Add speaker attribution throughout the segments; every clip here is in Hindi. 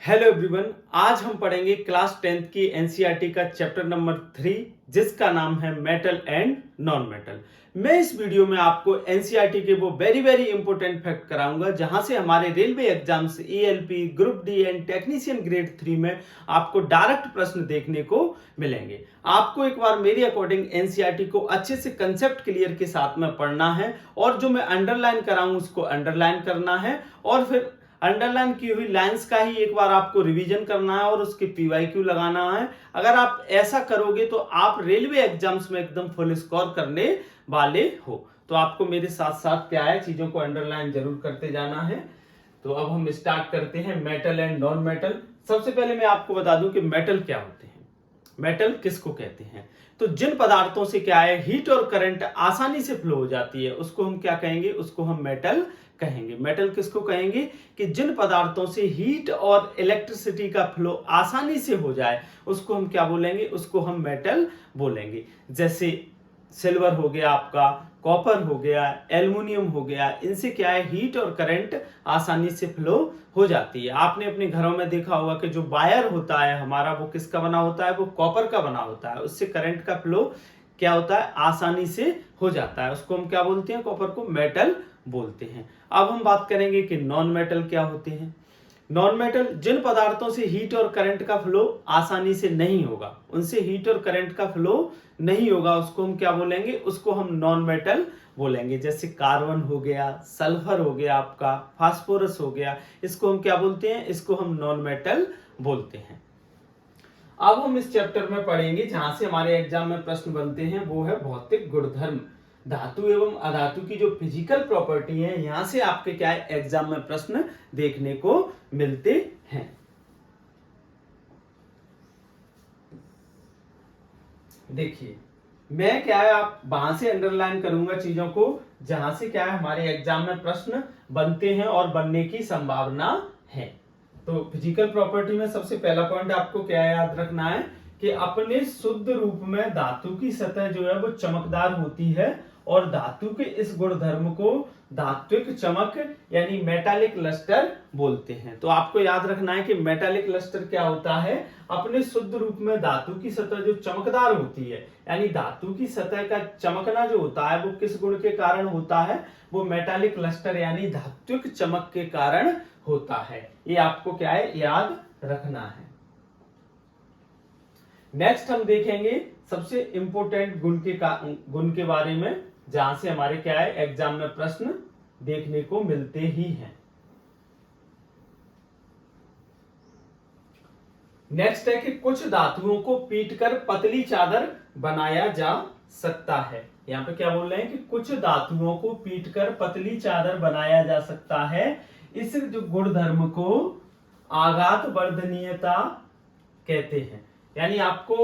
Speaker 1: Hello everyone. आज हम पढ़ेंगे क्लास 10th की एनसीईआरटी का चैप्टर नंबर 3 जिसका नाम है मेटल एंड नॉन मेटल। मैं इस वीडियो में आपको एनसीईआरटी के वो वेरी इंपॉर्टेंट फैक्ट कराऊंगा जहां से हमारे railway exams ELP group D and technician grade 3 में आपको डायरेक्ट प्रश्न देखने को मिलेंगे। आपको एक बार मेरी अकॉर्डिंग एनसीईआरटी को अच्छे से कंसेप्ट क्लियर के साथ में पढ़ना है और जो मैं अंडरलाइन कराऊं उसको अंडरलाइन करना है और फिर अंडरलाइन की हुई लाइंस का ही एक बार आपको रिवीजन करना है और उसके पीवाईक्यू लगाना है। अगर आप ऐसा करोगे तो आप रेलवे एग्जाम्स में एकदम फुल स्कोर करने वाले हो। तो आपको मेरे साथ साथ क्या है, चीजों को अंडरलाइन जरूर करते जाना है। तो अब हम स्टार्ट करते हैं मेटल एंड नॉन मेटल। सबसे पहले मैं आपको बता दूं कि मेटल क्या होते हैं, मेटल किसको कहते हैं। तो जिन पदार्थों से क्या है हीट और करंट आसानी से फ्लो हो जाती है उसको हम क्या कहेंगे, उसको हम मेटल कहेंगे। मेटल किसको कहेंगे कि जिन पदार्थों से हीट और इलेक्ट्रिसिटी का फ्लो आसानी से हो जाए उसको हम क्या बोलेंगे, उसको हम मेटल बोलेंगे। जैसे सिल्वर हो गया, आपका कॉपर हो गया, एल्युमिनियम हो गया, इनसे क्या है हीट और करंट आसानी से फ्लो हो जाती है। आपने अपने घरों में देखा होगा कि जो वायर होता है हमारा वो किसका बना होता है, वो कॉपर का बना होता है। उससे करंट का फ्लो क्या होता है, आसानी से हो जाता है। उसको हम क्या बोलते हैं, कॉपर को मेटल बोलते हैं। अब हम बात करेंगे कि नॉन मेटल क्या होते हैं। नॉन मेटल जिन पदार्थों से हीट और करंट का फ्लो आसानी से नहीं होगा, उनसे हीट और करंट का फ्लो नहीं होगा, उसको हम क्या बोलेंगे, उसको हम नॉन मेटल बोलेंगे। जैसे कार्बन हो गया, सल्फर हो गया, आपका फास्फोरस हो गया, इसको हम क्या बोलते हैं, इसको हम नॉन मेटल बोलते हैं। अब हम इस चैप्टर में पढ़ेंगे जहां से हमारे एग्जाम में प्रश्न बनते हैं, वो है भौतिक गुणधर्म। धातु एवं अधातु की जो फिजिकल प्रॉपर्टी है, यहां से आपके क्या है एग्जाम में प्रश्न देखने को मिलते हैं। देखिए मैं क्या है, आप वहां से अंडरलाइन करूंगा चीजों को जहां से क्या है हमारे एग्जाम में प्रश्न बनते हैं और बनने की संभावना है। तो फिजिकल प्रॉपर्टी में सबसे पहला पॉइंट आपको क्या याद रखना है कि अपने शुद्ध रूप में धातु की सतह जो है वो चमकदार होती है और धातु के इस गुणधर्म को धात्विक चमक यानी मेटालिक लस्टर बोलते हैं। तो आपको याद रखना है कि मेटालिक लस्टर क्या होता है, अपने शुद्ध रूप में धातु की सतह जो चमकदार होती है, यानी धातु की सतह का चमकना जो होता है वो किस गुण के कारण होता है, वो मेटालिक लस्टर यानी धात्विक चमक के कारण होता है। ये आपको क्या है याद रखना है। नेक्स्ट हम देखेंगे सबसे इंपॉर्टेंट गुण के बारे में जहां से हमारे क्या है एग्जाम में प्रश्न देखने को मिलते ही हैं। नेक्स्ट है कि कुछ धातुओं को पीटकर पतली चादर बनाया जा सकता है। यहाँ पे क्या बोल रहे हैं कि कुछ धातुओं को पीटकर पतली चादर बनाया जा सकता है। इस जो गुणधर्म को आघात वर्धनीयता कहते हैं। यानी आपको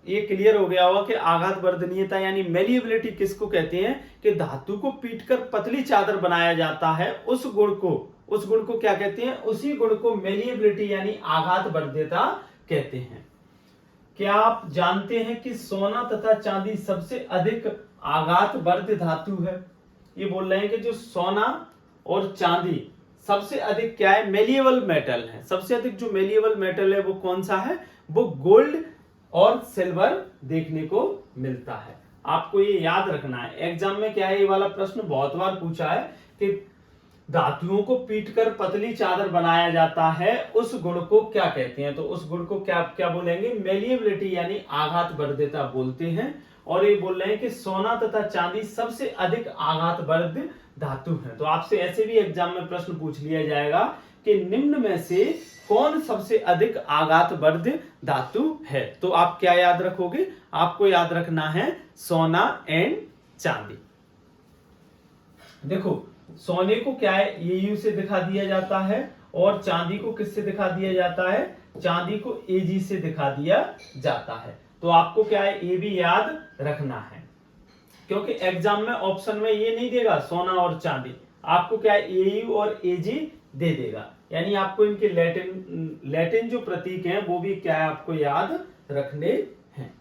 Speaker 1: ये क्लियर हो गया होगा कि आघात वर्धनीयता यानी मेलिएबिलिटी किसको कहते हैं, कि धातु को पीटकर पतली चादर बनाया जाता है, उस गुण को क्या कहते हैं, उसी गुण को मेलिएबिलिटी यानी आघात वर्ध्यता कहते हैं। क्या आप जानते हैं कि सोना तथा चांदी सबसे अधिक आघात वर्ध्य धातु है। ये बोल रहे हैं कि जो सोना और चांदी सबसे अधिक क्या है, मेलिएबल मेटल है। सबसे अधिक जो मेलिएबल मेटल है वो कौन सा है, वो गोल्ड और सिल्वर देखने को मिलता है। आपको ये याद रखना है। एग्जाम में क्या है, ये वाला प्रश्न बहुत बार पूछा है कि धातुओं को पीटकर पतली चादर बनाया जाता है, उस गुण को क्या कहते हैं। तो उस गुण को क्या क्या बोलेंगे, मेलिएबिलिटी यानी आघात वर्ध्यता बोलते हैं। और ये बोल रहे हैं कि सोना तथा चांदी सबसे अधिक आघात वर्ध्य धातु है। तो आपसे ऐसे भी एग्जाम में प्रश्न पूछ लिया जाएगा कि निम्न में से कौन सबसे अधिक आघात वर्ध्य धातु है। तो आप क्या याद रखोगे, आपको याद रखना है सोना एंड चांदी। देखो सोने को क्या है Au से दिखा दिया जाता है और चांदी को किससे दिखा दिया जाता है, चांदी को Ag से दिखा दिया जाता है। तो आपको क्या है ये भी याद रखना है, क्योंकि एग्जाम में ऑप्शन में ये नहीं देगा सोना और चांदी, आपको क्या है Au और Ag दे देगा। यानी आपको इनके लैटिन जो प्रतीक हैं वो भी क्या है आपको याद रखने हैं।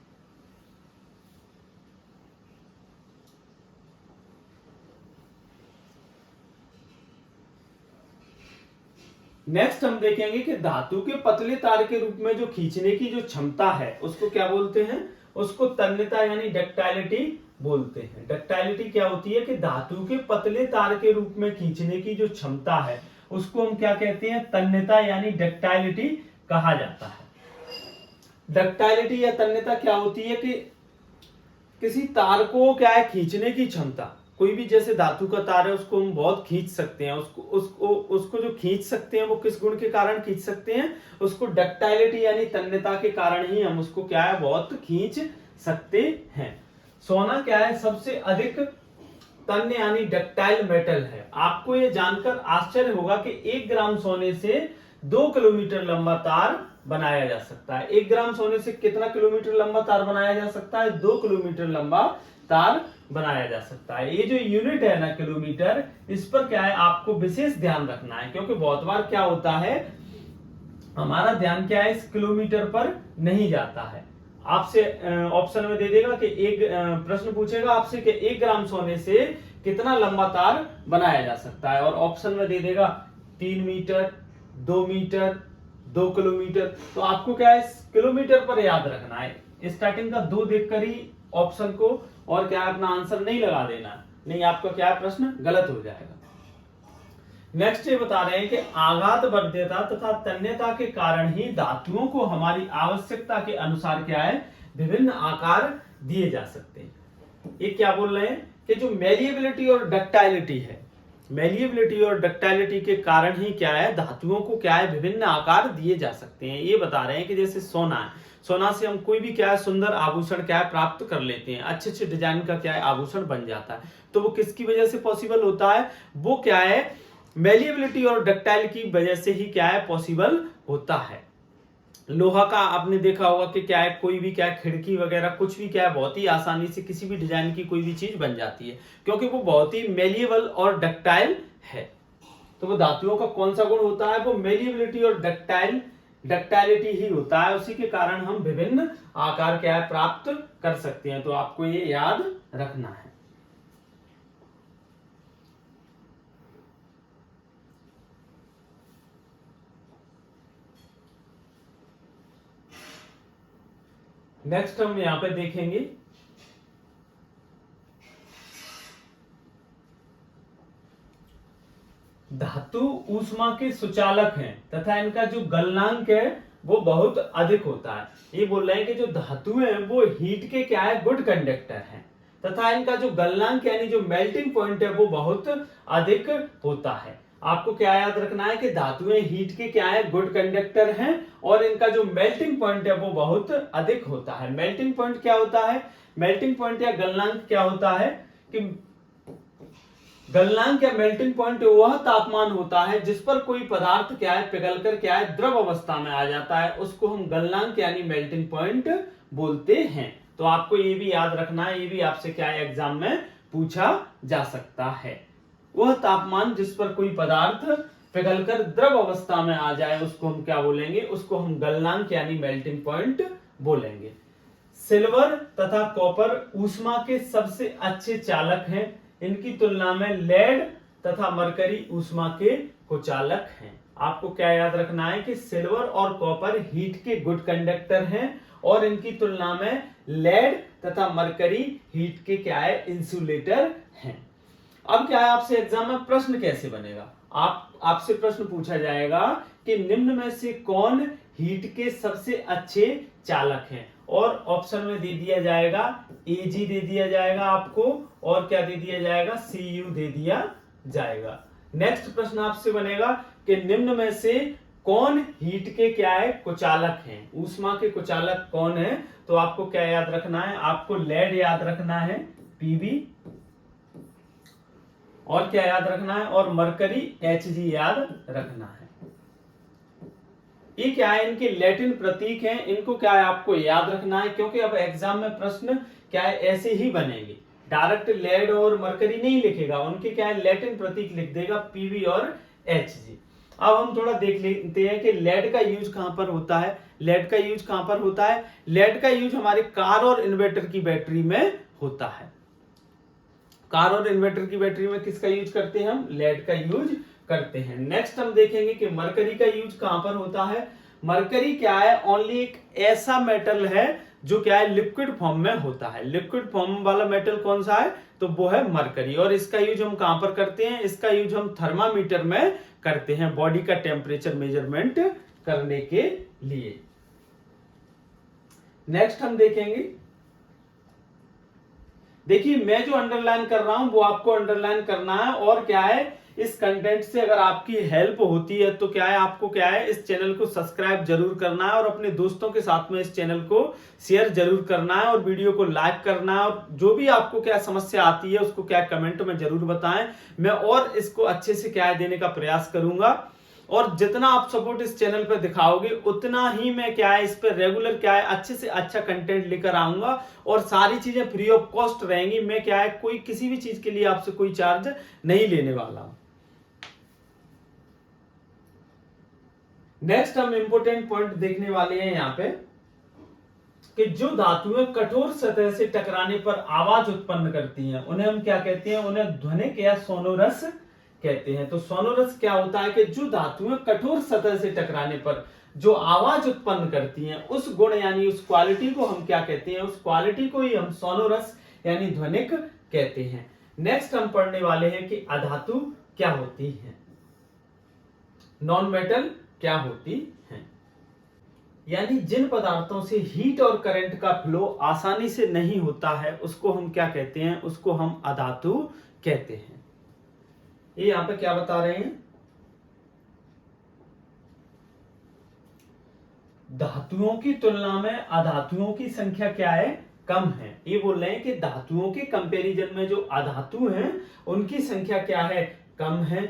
Speaker 1: नेक्स्ट हम देखेंगे कि धातु के पतले तार के रूप में जो खींचने की जो क्षमता है उसको क्या बोलते हैं, उसको तन्यता यानी डक्टाइलिटी बोलते हैं। डक्टाइलिटी क्या होती है कि धातु के पतले तार के रूप में खींचने की जो क्षमता है उसको हम क्या कहते हैं, तन्यता यानी डक्टाइलिटी कहा जाता है। डक्टाइलिटी या तन्यता क्या होती है कि किसी तार को क्या है, खींचने की क्षमता। कोई भी जैसे धातु का तार है उसको हम बहुत खींच सकते हैं, उसको जो खींच सकते हैं वो किस गुण के कारण खींच सकते हैं, उसको डक्टाइलिटी यानी तन्यता के कारण ही हम उसको क्या है, बहुत खींच सकते हैं। सोना क्या है, सबसे अधिक तन्य यानी डक्टाइल मेटल है। आपको ये जानकर आश्चर्य होगा कि 1 ग्राम सोने से 2 किलोमीटर लंबा तार बनाया जा सकता है। 1 ग्राम सोने से कितना किलोमीटर लंबा तार बनाया जा सकता है, 2 किलोमीटर लंबा तार बनाया जा सकता है। ये जो यूनिट है ना किलोमीटर, इस पर क्या है आपको विशेष ध्यान रखना है, क्योंकि बहुत बार क्या होता है हमारा ध्यान क्या है, इस किलोमीटर पर नहीं जाता है। आपसे ऑप्शन में दे देगा कि एक प्रश्न पूछेगा आपसे कि 1 ग्राम सोने से कितना लंबा तार बनाया जा सकता है, और ऑप्शन में दे देगा 3 मीटर, 2 मीटर, 2 किलोमीटर। तो आपको क्या है किलोमीटर पर याद रखना है, स्टार्टिंग का 2 देखकर ही ऑप्शन को और क्या अपना आंसर नहीं लगा देना, नहीं आपका क्या प्रश्न गलत हो जाएगा। नेक्स्ट ये बता रहे हैं कि आघात वर्ध्यता तथा तन्यता के कारण ही धातुओं को हमारी आवश्यकता के अनुसार क्या है, विभिन्न आकार दिए जा सकते हैं। ये क्या बोल रहे हैं कि जो मेलिएबिलिटी और डक्टाइलिटी है, मेलिएबिलिटी और डक्टाइलिटी के कारण ही क्या है धातुओं को क्या है विभिन्न आकार दिए जा सकते हैं। ये बता रहे हैं कि जैसे सोना है, सोना से हम कोई भी क्या है सुंदर आभूषण क्या है प्राप्त कर लेते हैं, अच्छे अच्छे डिजाइन का क्या है आभूषण बन जाता है। तो वो किसकी वजह से पॉसिबल होता है, वो क्या है मेलिएबिलिटी और डक्टाइल की वजह से ही क्या है पॉसिबल होता है। लोहा का आपने देखा होगा कि क्या है कोई भी क्या है खिड़की वगैरह कुछ भी क्या है बहुत ही आसानी से किसी भी डिजाइन की कोई भी चीज बन जाती है, क्योंकि वो बहुत ही मेलिएबल और डक्टाइल है। तो वो धातुओं का कौन सा गुण होता है, वो मेलिएबिलिटी और डक्टाइलिटी ही होता है। उसी के कारण हम विभिन्न आकार क्या है प्राप्त कर सकते हैं। तो आपको ये याद रखना है। नेक्स्ट हम यहां पे देखेंगे धातु ऊष्मा के सुचालक हैं तथा इनका जो गलनांक है वो बहुत अधिक होता है। ये बोल रहे हैं कि जो धातुएं हैं वो हीट के क्या है गुड कंडक्टर हैं तथा इनका जो गलनांक यानी जो मेल्टिंग पॉइंट है वो बहुत अधिक होता है। आपको क्या याद रखना है कि धातुएं हीट के क्या है गुड कंडक्टर हैं और इनका जो मेल्टिंग पॉइंट है वो बहुत अधिक होता है। मेल्टिंग पॉइंट क्या होता है, मेल्टिंग पॉइंट या गलनांक क्या होता है कि गलनांक या मेल्टिंग पॉइंट वह तापमान होता है जिस पर कोई पदार्थ क्या है पिघलकर क्या है द्रव अवस्था में आ जाता है, उसको हम गलनांक यानी मेल्टिंग पॉइंट बोलते हैं। तो आपको ये भी याद रखना है, ये भी आपसे क्या है एग्जाम में पूछा जा सकता है। वह तापमान जिस पर कोई पदार्थ पिघलकर द्रव अवस्था में आ जाए उसको हम क्या बोलेंगे, उसको हम गलनांक यानी मेल्टिंग पॉइंट बोलेंगे। सिल्वर तथा कॉपर ऊष्मा के सबसे अच्छे चालक हैं। इनकी तुलना में लेड तथा मरकरी ऊष्मा के कुचालक हैं। आपको क्या याद रखना है कि सिल्वर और कॉपर हीट के गुड कंडक्टर हैं और इनकी तुलना में लेड तथा मरकरी हीट के क्या है इंसुलेटर हैं। अब क्या है आपसे एग्जाम में प्रश्न कैसे बनेगा, आपसे प्रश्न पूछा जाएगा कि निम्न में से कौन हीट के सबसे अच्छे चालक हैं, और ऑप्शन में दे दिया जाएगा Ag दे दिया जाएगा आपको, और क्या दे दिया जाएगा Cu दे दिया जाएगा। नेक्स्ट प्रश्न आपसे बनेगा कि निम्न में से कौन हीट के क्या है कुचालक हैं, ऊष्मा के कुचालक कौन है। तो आपको क्या याद रखना है, आपको लेड याद रखना है Pb, और क्या याद रखना है, और मरकरी Hg याद रखना है। ये क्या है इनके लैटिन प्रतीक हैं, इनको क्या है आपको याद रखना है, क्योंकि अब एग्जाम में प्रश्न क्या है ऐसे ही बनेंगे, डायरेक्ट लेड और मरकरी नहीं लिखेगा, उनके क्या है लैटिन प्रतीक लिख देगा Pb और Hg। अब हम थोड़ा देख लेते हैं कि लेड का यूज कहां पर होता है। लेड का यूज कहां पर होता है, लेड का यूज हमारे कार और इन्वर्टर की बैटरी में होता है। कार और इन्वर्टर की बैटरी में किसका यूज करते हैं हम, लेड का यूज करते हैं। नेक्स्ट हम देखेंगे कि मरकरी का यूज कहां पर होता है। मरकरी क्या है, ओनली एक ऐसा मेटल है जो क्या है लिक्विड फॉर्म में होता है। लिक्विड फॉर्म वाला मेटल कौन सा है, तो वो है मरकरी। और इसका यूज हम कहां पर करते हैं, इसका यूज हम थर्मामीटर में करते हैं, बॉडी का टेम्परेचर मेजरमेंट करने के लिए। नेक्स्ट हम देखेंगे, देखिए मैं जो अंडरलाइन कर रहा हूं वो आपको अंडरलाइन करना है। और क्या है, इस कंटेंट से अगर आपकी हेल्प होती है तो क्या है, आपको क्या है इस चैनल को सब्सक्राइब जरूर करना है और अपने दोस्तों के साथ में इस चैनल को शेयर जरूर करना है और वीडियो को लाइक करना है। और जो भी आपको क्या समस्या आती है उसको क्या कमेंट में जरूर बताएं, मैं और इसको अच्छे से क्या है देने का प्रयास करूंगा। और जितना आप सपोर्ट इस चैनल पर दिखाओगे उतना ही मैं क्या है इस पर रेगुलर क्या है अच्छे से अच्छा कंटेंट लेकर आऊंगा। और सारी चीजें फ्री ऑफ कॉस्ट रहेंगी, मैं क्या है कोई किसी भी चीज के लिए आपसे कोई चार्ज नहीं लेने वाला हूं। नेक्स्ट हम इंपोर्टेंट पॉइंट देखने वाले हैं यहाँ पे कि जो धातुएं कठोर सतह से टकराने पर आवाज उत्पन्न करती हैं उन्हें हम क्या कहते हैं, उन्हें ध्वनिक या सोनोरस कहते हैं। तो सोनोरस क्या होता है कि जो धातुएं कठोर सतह से टकराने पर जो आवाज उत्पन्न करती हैं उस गुण यानी उस क्वालिटी को हम क्या कहते हैं, उस क्वालिटी को ही हम सोनोरस यानी ध्वनिक कहते हैं। नेक्स्ट हम पढ़ने वाले हैं कि अधातु क्या होती है, नॉन मेटल क्या होती है। यानी जिन पदार्थों से हीट और करंट का फ्लो आसानी से नहीं होता है उसको हम क्या कहते हैं, उसको हम अधातु कहते हैं। ये यहां पे क्या बता रहे हैं, धातुओं की तुलना में अधातुओं की संख्या क्या है, कम है। ये बोल रहे हैं कि धातुओं के कंपैरिजन में जो अधातु हैं उनकी संख्या क्या है, कम है।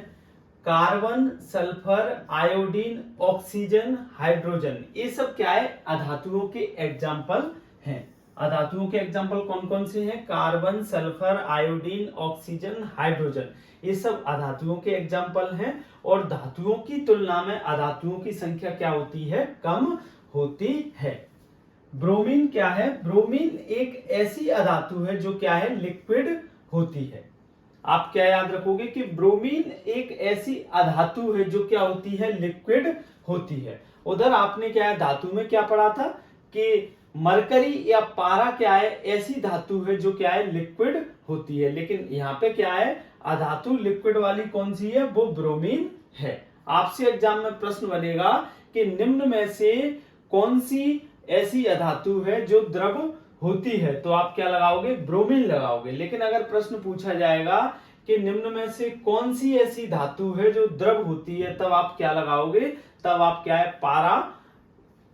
Speaker 1: Carbon, sulphur, iodine, oxygen, hydrogen, ये सब क्या है अधातुओं के एग्जाम्पल हैं। अधातुओं के एग्जाम्पल कौन कौन से हैं, carbon, sulphur, iodine, oxygen, hydrogen, ये सब अधातुओं के एग्जाम्पल हैं। और धातुओं की तुलना में अधातुओं की संख्या क्या होती है, कम होती है। ब्रोमीन क्या है, ब्रोमीन एक ऐसी अधातु है जो क्या है लिक्विड होती है। आप क्या याद रखोगे कि ब्रोमीन एक ऐसी अधातु है जो क्या होती है, लिक्विड होती है। उधर आपने क्या है धातु में क्या पढ़ा था कि मरकरी या पारा क्या है ऐसी धातु है जो क्या है लिक्विड होती है। लेकिन यहाँ पे क्या है अधातु लिक्विड वाली कौन सी है, वो ब्रोमीन है। आपसे एग्जाम में प्रश्न बनेगा कि निम्न में से कौन सी ऐसी अधातु है जो द्रव होती है, तो आप क्या लगाओगे, ब्रोमीन लगाओगे। लेकिन अगर प्रश्न पूछा जाएगा कि निम्न में से कौन सी ऐसी धातु है जो द्रव होती है, तब आप क्या लगाओगे, तब आप क्या है पारा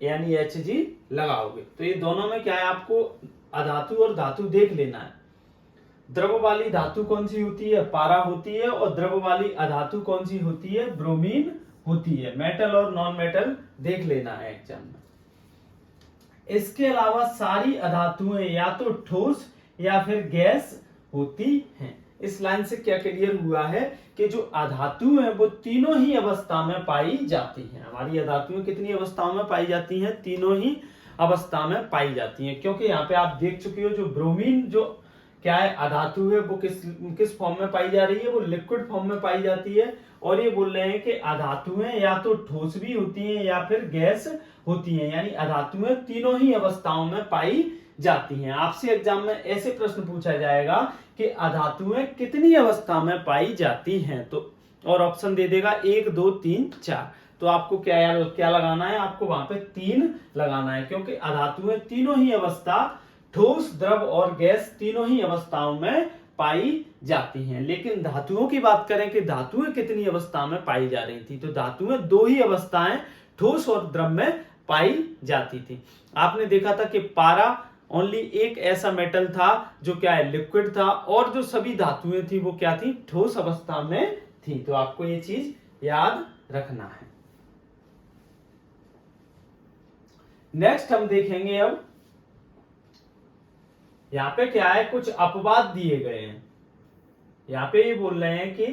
Speaker 1: यानी Hg लगाओगे। तो ये दोनों में क्या है आपको अधातु और धातु देख लेना है। द्रव वाली धातु कौन सी होती है, पारा होती है। और द्रव वाली अधातु कौन सी होती है, ब्रोमीन होती है। मेटल और नॉन मेटल देख लेना है एग्जाम में। इसके अलावा सारी अधातुएं या तो ठोस या फिर गैस होती हैं। इस लाइन से क्या क्लियर हुआ है कि जो अधातु है वो तीनों ही अवस्था में पाई जाती हैं। हमारी अधातुएं कितनी अवस्थाओं में पाई जाती हैं, तीनों ही अवस्था में पाई जाती हैं। क्योंकि यहाँ पे आप देख चुके हो जो ब्रोमीन जो क्या है अधातु है वो किस फॉर्म में पाई जा रही है, वो लिक्विड फॉर्म में पाई जाती है। और ये बोल रहे हैं कि अधातुएं या तो ठोस भी होती हैं या फिर गैस होती हैं, यानी अधातुएं तीनों ही अवस्थाओं में पाई जाती हैं। आपसे एग्जाम में ऐसे प्रश्न पूछा जाएगा कि अधातुएं कितनी अवस्था में पाई जाती हैं, तो और ऑप्शन दे देगा 1, 2, 3, 4। तो आपको क्या लगाना है, आपको वहां पे 3 लगाना है। क्योंकि अधातुएं तीनों ही अवस्था, ठोस, द्रव और गैस तीनों ही अवस्थाओं में पाई जाती हैं। लेकिन धातुओं की बात करें कि धातुएं कितनी अवस्था में पाई जा रही थी, तो धातुएं 2 ही अवस्थाएं ठोस और द्रव में पाई जाती थी। आपने देखा था कि पारा ओनली एक ऐसा मेटल था जो क्या है लिक्विड था, और जो सभी धातुएं थी वो क्या थी, ठोस अवस्था में थी। तो आपको ये चीज याद रखना है। नेक्स्ट हम देखेंगे अब यहां पे क्या है, कुछ अपवाद दिए गए हैं। यहां पे ये बोल रहे हैं कि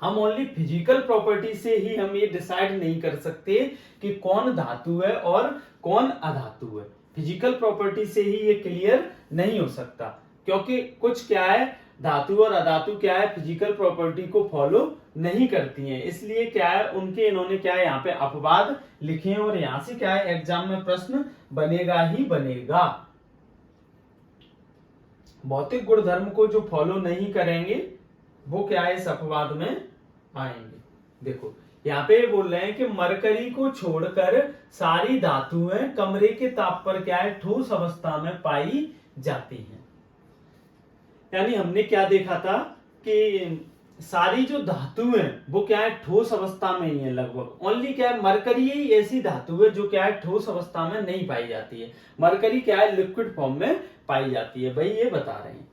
Speaker 1: हम ओनली फिजिकल प्रॉपर्टी से ही हम ये डिसाइड नहीं कर सकते कि कौन धातु है और कौन अधातु है। फिजिकल प्रॉपर्टी से ही ये क्लियर नहीं हो सकता, क्योंकि कुछ क्या है धातु और अधातु क्या है, फिजिकल प्रॉपर्टी को फॉलो नहीं करती हैं, इसलिए क्या है उनके इन्होंने क्या है यहाँ पे अपवाद लिखे हैं और यहाँ से क्या है एग्जाम में प्रश्न बनेगा ही बनेगा। भौतिक गुणधर्म को जो फॉलो नहीं करेंगे वो क्या है इस अपवाद में आएंगे। देखो यहाँ पे बोल रहे हैं कि मरकरी को छोड़कर सारी धातुएं कमरे के ताप पर क्या है ठोस अवस्था में पाई जाती हैं। यानी हमने क्या देखा था कि सारी जो धातुएं वो क्या है ठोस अवस्था में ही है लगभग, ओनली क्या है मरकरी ही ऐसी धातु है जो क्या है ठोस अवस्था में नहीं पाई जाती है, मरकरी क्या है लिक्विड फॉर्म में पाई जाती है। भाई ये बता रहे हैं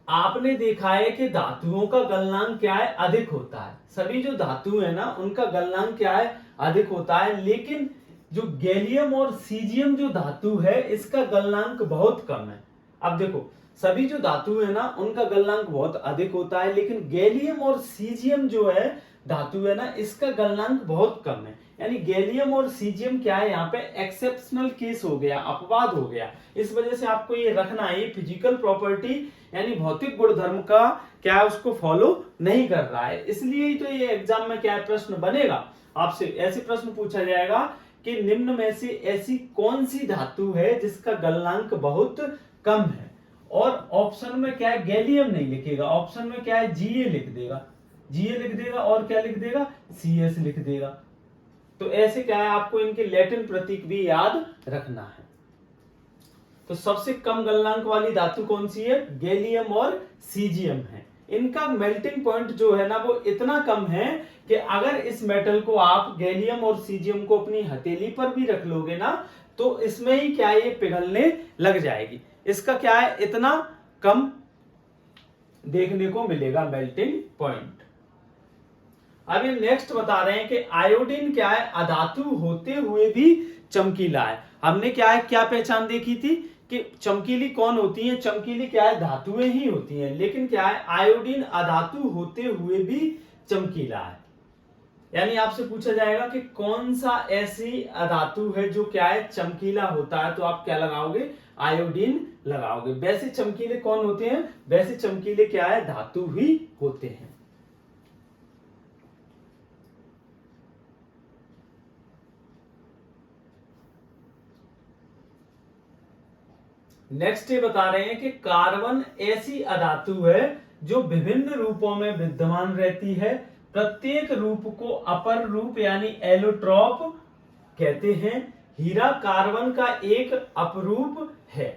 Speaker 1: आपने देखा है कि धातुओं का गलनांक क्या है अधिक होता है, सभी जो धातु है ना उनका गलनांक क्या है अधिक होता है, लेकिन जो गैलियम और सीजियम जो धातु है इसका गलनांक बहुत कम है। अब देखो सभी जो धातु है ना उनका गलनांक बहुत अधिक होता है, लेकिन गैलियम और सीजियम जो है धातु है ना इसका गलनांक बहुत कम है। यानी गैलियम और सीजियम क्या है यहाँ पे एक्सेप्शनल केस हो गया, अपवाद हो गया। इस वजह से आपको ये रखना है फिजिकल प्रॉपर्टी यानी भौतिक गुणधर्म का क्या है उसको फॉलो नहीं कर रहा है, इसलिए ही तो ये एग्जाम में क्या है प्रश्न बनेगा आपसे, ऐसे प्रश्न पूछा जाएगा कि निम्न में से ऐसी कौन सी धातु है जिसका गलनांक बहुत कम है, और ऑप्शन में क्या है गैलियम नहीं लिखेगा, ऑप्शन में क्या है जीए लिख देगा, जीए लिख देगा और क्या लिख देगा सीएस लिख देगा। तो ऐसे क्या है आपको इनके लैटिन प्रतीक भी याद रखना है। तो सबसे कम गलनांक वाली धातु कौन सी है, गैलियम और सीजियम है। इनका मेल्टिंग पॉइंट जो है ना वो इतना कम है कि अगर इस मेटल को आप गैलियम और सीजियम को अपनी हथेली पर भी रख लोगे ना तो इसमें ही क्या है ये पिघलने लग जाएगी, इसका क्या है इतना कम देखने को मिलेगा मेल्टिंग पॉइंट। अब ये नेक्स्ट बता रहे हैं कि आयोडीन क्या है अधातु होते हुए भी चमकीला है। हमने क्या है क्या पहचान देखी थी कि चमकीली कौन होती है, चमकीली क्या है धातुएं ही होती हैं, लेकिन क्या है आयोडीन अधातु होते हुए भी चमकीला है। यानी आपसे पूछा जाएगा कि कौन सा ऐसी अधातु है जो क्या है चमकीला होता है, तो आप क्या लगाओगे आयोडीन लगाओगे। वैसे चमकीले कौन होते हैं, वैसे चमकीले क्या है धातु ही होते हैं। नेक्स्ट ये बता रहे हैं कि कार्बन ऐसी अधातु है जो विभिन्न रूपों में विद्यमान रहती है, प्रत्येक रूप को अपर रूप यानी एलोट्रॉप कहते हैं। हीरा कार्बन का एक अपरूप है।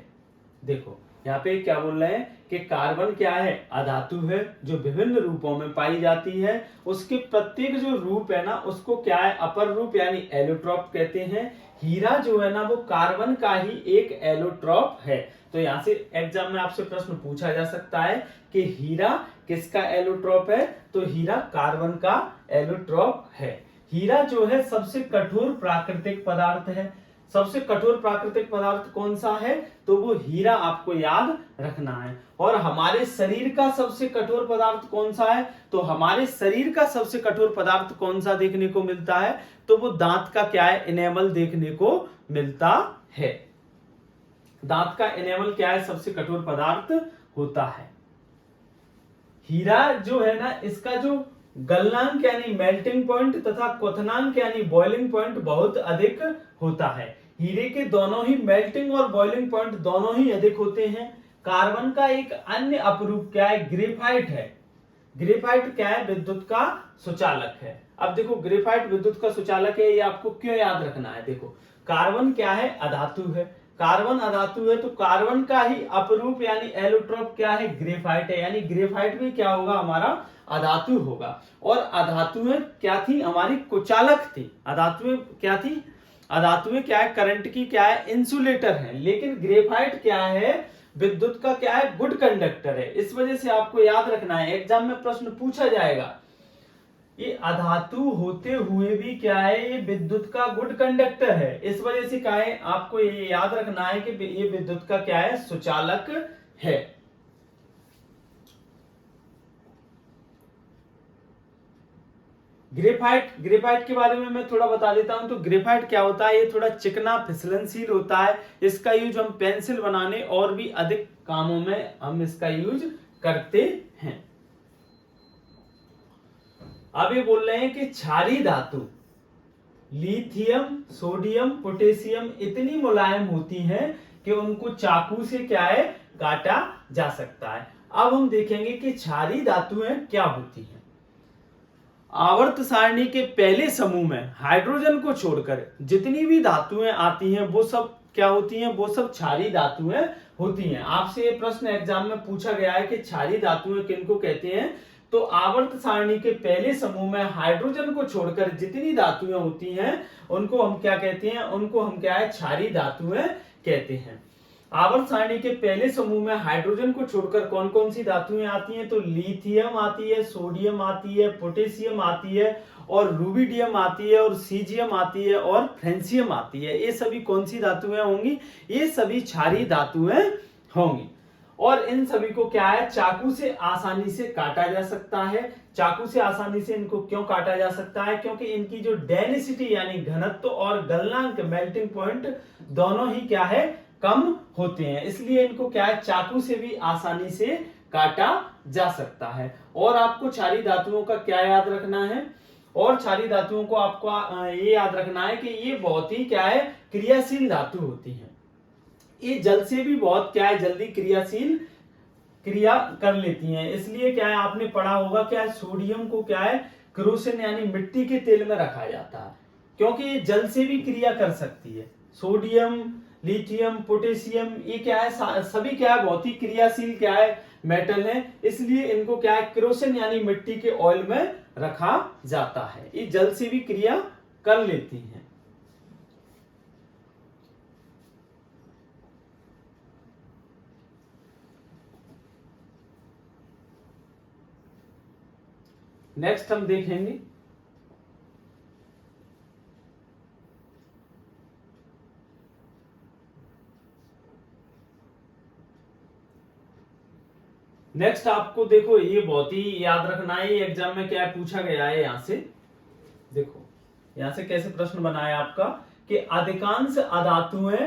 Speaker 1: देखो यहाँ पे क्या बोल रहे हैं कि कार्बन क्या है अधातु है जो विभिन्न रूपों में पाई जाती है, उसके प्रत्येक जो रूप है ना उसको क्या है अपर रूप यानी एलोट्रॉप कहते हैं। हीरा जो है ना वो कार्बन का ही एक एलोट्रॉप है। तो यहाँ से एग्जाम में आपसे प्रश्न पूछा जा सकता है कि हीरा किसका एलोट्रॉप है, तो हीरा कार्बन का एलोट्रॉप है। हीरा जो है सबसे कठोर प्राकृतिक पदार्थ है। सबसे कठोर प्राकृतिक पदार्थ कौन सा है, तो वो हीरा आपको याद रखना है। और हमारे शरीर का सबसे कठोर पदार्थ कौन सा है, तो हमारे शरीर का सबसे कठोर पदार्थ कौन सा देखने को मिलता है, तो वो दांत का क्या है इनेमल देखने को मिलता है। दांत का इनेमल क्या है सबसे कठोर पदार्थ होता है। हीरा जो है ना इसका जो गलनांक यानी मेल्टिंग पॉइंट तथा क्वथनांक यानी बॉइलिंग पॉइंट बहुत अधिक होता है। हीरे के दोनों ही मेल्टिंग और बॉइलिंग पॉइंट दोनों ही अधिक होते हैं। कार्बन का एक अन्य अपरूप क्या है ग्रेफाइट है। ग्रेफाइट क्या है विद्युत का सुचालक है। अब देखो ग्रेफाइट विद्युत का सुचालक है, ये आपको क्यों याद रखना है। देखो कार्बन क्या है अधातु है, कार्बन अधातु है तो कार्बन का ही अपरूप यानी एलोट्रॉप क्या है ग्रेफाइट है, यानी ग्रेफाइट भी क्या होगा हमारा अधातु होगा। और अधातुएं क्या थी हमारी कुचालक थी। अधातुएं क्या थी, अधातुएं क्या है करंट की क्या है इंसुलेटर है, लेकिन ग्रेफाइट क्या है विद्युत का क्या है गुड कंडक्टर है। इस वजह से आपको याद रखना है, एग्जाम में प्रश्न पूछा जाएगा ये अधातु होते हुए भी क्या है ये विद्युत का गुड कंडक्टर है। इस वजह से क्या है आपको ये याद रखना है कि ये विद्युत का क्या है सुचालक है। ग्रेफाइट के बारे में मैं थोड़ा बता देता हूं। तो ग्रेफाइट क्या होता है, ये थोड़ा चिकना फिसलनशील होता है। इसका यूज हम पेंसिल बनाने और भी अधिक कामों में हम इसका यूज करते हैं। अब ये बोल रहे हैं कि क्षारीय धातु लिथियम, सोडियम, पोटेशियम इतनी मुलायम होती हैं कि उनको चाकू से क्या है, काटा जा सकता है। अब हम देखेंगे कि क्षारीय धातुएं क्या होती हैं। आवर्त सारणी के पहले समूह में हाइड्रोजन को छोड़कर जितनी भी धातुएं आती हैं वो सब क्या होती हैं, वो सब क्षारीय धातुएं होती हैं। आपसे ये प्रश्न एग्जाम में पूछा गया है कि क्षारीय धातुएं किनको कहते हैं। तो आवर्त सारणी के पहले समूह में हाइड्रोजन को छोड़कर जितनी धातुएं होती हैं उनको हम क्या कहते हैं, उनको हम क्या है, क्षारीय धातुएं कहते हैं। आवर्त सारणी के पहले समूह में हाइड्रोजन को छोड़कर कौन कौन सी धातुएं आती हैं, तो लिथियम आती है, सोडियम आती है, पोटेशियम आती है और रूबिडियम आती है और सीजियम आती है और फ्रेंसियम आती है। ये सभी कौन सी धातुएं होंगी, ये सभी क्षारीय धातुएं होंगी। और इन सभी को क्या है, चाकू से आसानी से काटा जा सकता है। चाकू से आसानी से इनको क्यों काटा जा सकता है, क्योंकि इनकी जो डेंसिटी यानी घनत्व और गलनांक मेल्टिंग पॉइंट दोनों ही क्या है, कम होते हैं, इसलिए इनको क्या है, चाकू से भी आसानी से काटा जा सकता है। और आपको क्षारीय धातुओं का क्या याद रखना है, और क्षारीय धातुओं को आपको ये याद रखना है कि ये बहुत ही क्या है, क्रियाशील धातु होती है। ये जल से भी बहुत क्या है, जल्दी क्रिया कर लेती हैं। इसलिए क्या है, आपने पढ़ा होगा क्या है, सोडियम को क्या है, केरोसिन यानी मिट्टी के तेल में रखा जाता है, क्योंकि ये जल से भी क्रिया कर सकती है। सोडियम, लिथियम, पोटेशियम ये क्या है, सभी क्या है, बहुत ही क्रियाशील क्या है, मेटल है, इसलिए इनको क्या है, केरोसिन यानी मिट्टी के ऑयल में रखा जाता है। ये जल से भी क्रिया कर लेती हैं। नेक्स्ट हम देखेंगे नेक्स्ट आपको देखो, ये बहुत ही याद रखना है, ये एग्जाम में क्या पूछा गया है। यहां से देखो, यहां से कैसे प्रश्न बनाया आपका कि अधिकांश अधातुएं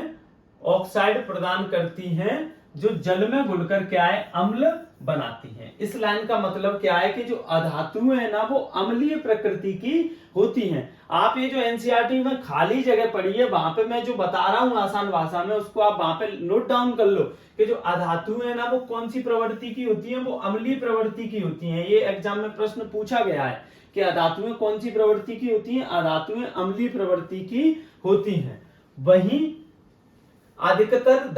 Speaker 1: ऑक्साइड प्रदान करती हैं जो जल में घुलकर क्या है, अम्ल बनाती हैं। इस लाइन का मतलब क्या है कि जो अधातुएं है ना वो अम्लीय प्रकृति की होती हैं। आप ये जो एनसीईआरटी में खाली जगह पड़ी है वहां पे मैं जो बता रहा हूं आसान भाषा में, उसको आप वहां पे नोट डाउन कर लो कि जो अधातुएं है ना वो कौन सी प्रवृत्ति की होती है, वो अम्लीय प्रवृत्ति की होती है। ये एग्जाम में प्रश्न पूछा गया है कि अधातुएं कौन सी प्रवृत्ति की होती हैं, अधातुएं अम्लीय प्रवृत्ति की होती हैं। वहीं अधिकतर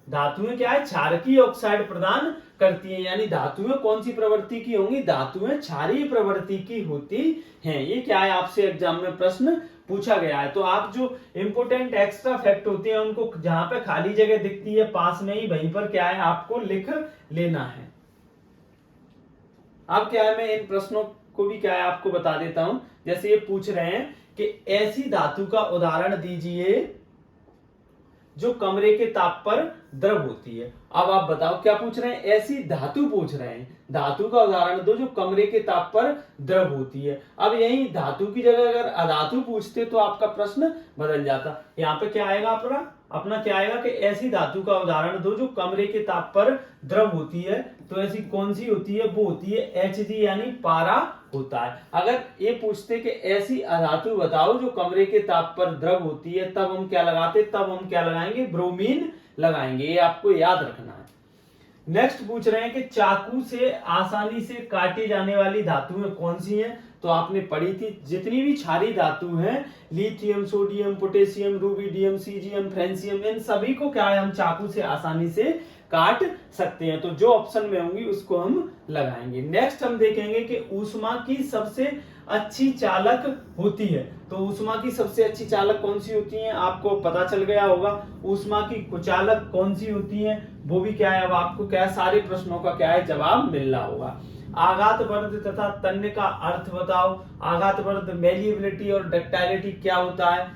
Speaker 1: धातुएं क्या है, क्षारकीय ऑक्साइड प्रदान करती हैं, यानी धातुएं कौन सी प्रवृत्ति की होंगी, धातुएं क्षारीय प्रवृत्ति की होती हैं। ये क्या है, आपसे एग्जाम में प्रश्न पूछा गया है। तो आप जो इंपोर्टेंट एक्स्ट्रा फैक्ट होते हैं उनको जहां पे खाली जगह दिखती है पास में ही, वहीं पर क्या है आपको लिख लेना है। अब क्या है, मैं इन प्रश्नों को भी क्या है आपको बता देता हूं। जैसे ये पूछ रहे हैं कि ऐसी धातु का उदाहरण दीजिए जो कमरे के ताप पर द्रव होती है। अब आप बताओ क्या पूछ रहे हैं, ऐसी धातु पूछ रहे हैं, धातु का उदाहरण दो जो कमरे के ताप पर द्रव होती है। अब यही धातु की जगह अगर अधातु पूछते तो आपका प्रश्न बदल जाता। यहाँ पे क्या आएगा अपना क्या आएगा कि ऐसी धातु का उदाहरण दो जो कमरे के ताप पर द्रव होती है। तो ऐसी कौन सी होती है, वो होती है Hg यानी पारा होता है। अगर ये पूछते कि ऐसी अधातु बताओ जो कमरे के ताप पर द्रव होती है, तब हम क्या लगाएंगे, ब्रोमीन लगाएंगे। ये आपको याद रखना है। नेक्स्ट पूछ रहे हैं कि चाकू से आसानी से काटी जाने वाली धातुएं कौन सी हैं। तो आपने पढ़ी थी जितनी भी क्षारीय धातु हैं, lithium, sodium, potassium, rubidium, caesium, francium, इन सभी को क्या है हम चाकू से आसानी से काट सकते हैं। तो जो ऑप्शन में होंगी उसको हम लगाएंगे। नेक्स्ट हम देखेंगे कि ऊष्मा की सबसे अच्छी चालक होती है। तो ऊष्मा की सबसे अच्छी चालक कौन सी होती है, आपको पता चल गया होगा। ऊष्मा की कुचालक कौन सी होती है, वो भी क्या है, अब आपको क्या है सारे प्रश्नों का क्या है जवाब मिल रहा होगा। आघात वर्ध तथा तन्य का अर्थ बताओ। आघात वर्ध, मेलिएबिलिटी और डक्टाइलिटी क्या होता है,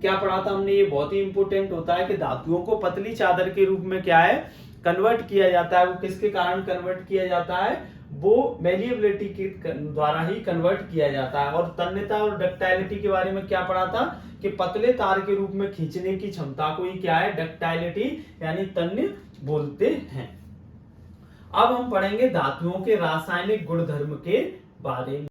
Speaker 1: क्या पढ़ा था हमने, ये बहुत ही इंपॉर्टेंट होता है कि धातुओं को पतली चादर के रूप में क्या है कन्वर्ट किया जाता है। वो किसके कारण कन्वर्ट किया जाता है, वो मैलिएबिलिटी के द्वारा ही कन्वर्ट किया जाता है। और तन्यता और डक्टाइलिटी के बारे में क्या पढ़ा था कि पतले तार के रूप में खींचने की क्षमता को ही क्या है, डक्टाइलिटी यानी तन्य बोलते हैं। अब हम पढ़ेंगे धातुओं के रासायनिक गुणधर्म के बारे में।